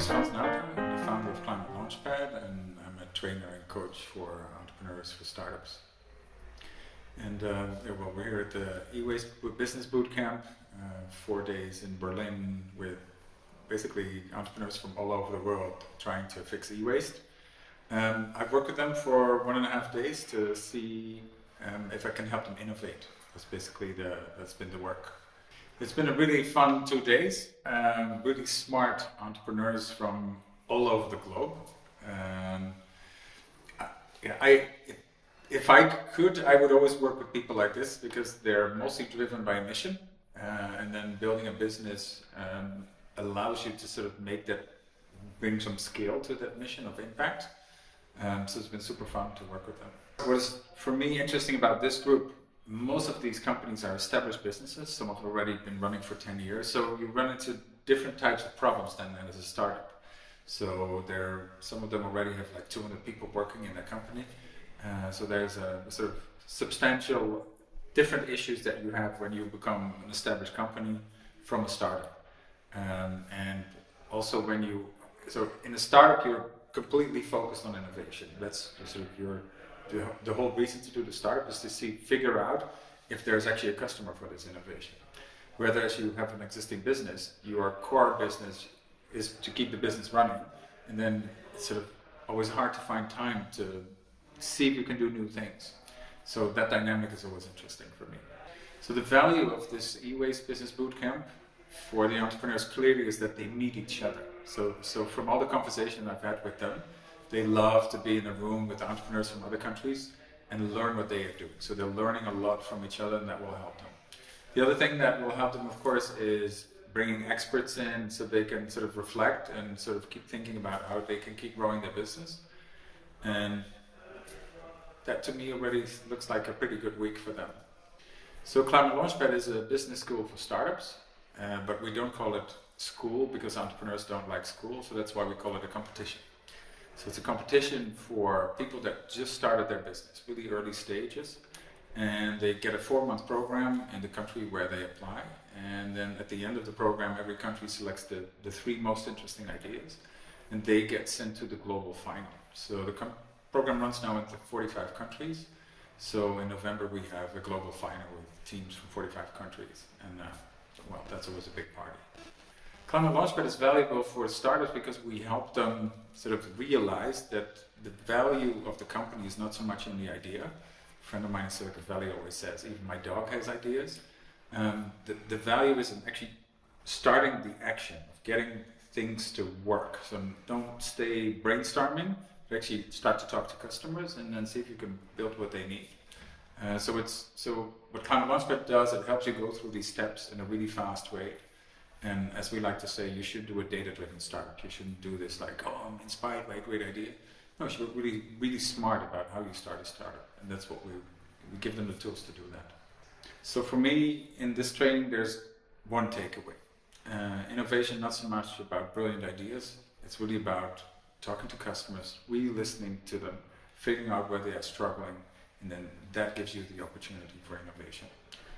is Frans Nauta. I'm the founder of Launchpad, and I'm a trainer and coach for entrepreneurs for startups. And we're here at the e-waste business bootcamp, 4 days in Berlin with basically entrepreneurs from all over the world trying to fix e-waste. I've worked with them for 1.5 days to see if I can help them innovate. That's been the work. It's been a really fun 2 days. Really smart entrepreneurs from all over the globe. If I could, I would always work with people like this because they're mostly driven by mission, and then building a business allows you to sort of bring some scale to that mission of impact. So it's been super fun to work with them. What was for me interesting about this group, most of these companies are established businesses. Some have already been running for 10 years. So you run into different types of problems than as a startup. So some of them already have like 200 people working in their company. So there's a sort of substantial different issues that you have when you become an established company from a startup. And also so in a startup, you're completely focused on innovation. That's sort of the whole reason to do the startup is to figure out if there's actually a customer for this innovation. Whereas you have an existing business, your core business is to keep the business running, and then it's sort of always hard to find time to see if you can do new things. So that dynamic is always interesting for me. So the value of this e-waste business bootcamp for the entrepreneurs clearly is that they meet each other. So from all the conversation I've had with them, they love to be in a room with entrepreneurs from other countries and learn what they are doing. So they're learning a lot from each other, and that will help them. The other thing that will help them, of course, is bringing experts in so they can sort of reflect and sort of keep thinking about how they can keep growing their business. And that to me already looks like a pretty good week for them. So Climate Launchpad is a business school for startups, but we don't call it school because entrepreneurs don't like school, so that's why we call it a competition. So it's a competition for people that just started their business, really early stages, and they get a 4-month program in the country where they apply, and then at the end of the program every country selects the 3 most interesting ideas, and they get sent to the global final. So the program runs now into 45 countries, so in November we have a global final with teams from 45 countries, and that's always a big party. Climate Launchpad is valuable for startups because we help them sort of realize that the value of the company is not so much in the idea. A friend of mine in Silicon Valley always says, even my dog has ideas. The value is in actually starting the action of getting things to work. So don't stay brainstorming, but actually start to talk to customers and then see if you can build what they need. So what Climate Launchpad does, it helps you go through these steps in a really fast way. And as we like to say, you should do a data-driven startup. You shouldn't do this like, oh, I'm inspired by a great idea. No, you should be really, really smart about how you start a startup. And that's what we give them the tools to do that. So for me, in this training, there's one takeaway. Innovation, not so much about brilliant ideas. It's really about talking to customers, really listening to them, figuring out where they are struggling, and then that gives you the opportunity for innovation.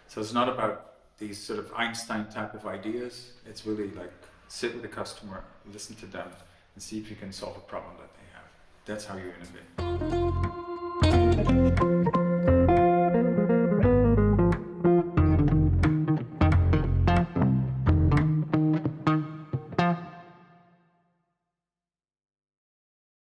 So it's not about these sort of Einstein type of ideas. It's really like sit with the customer, listen to them, and see if you can solve a problem that they have. That's how you innovate.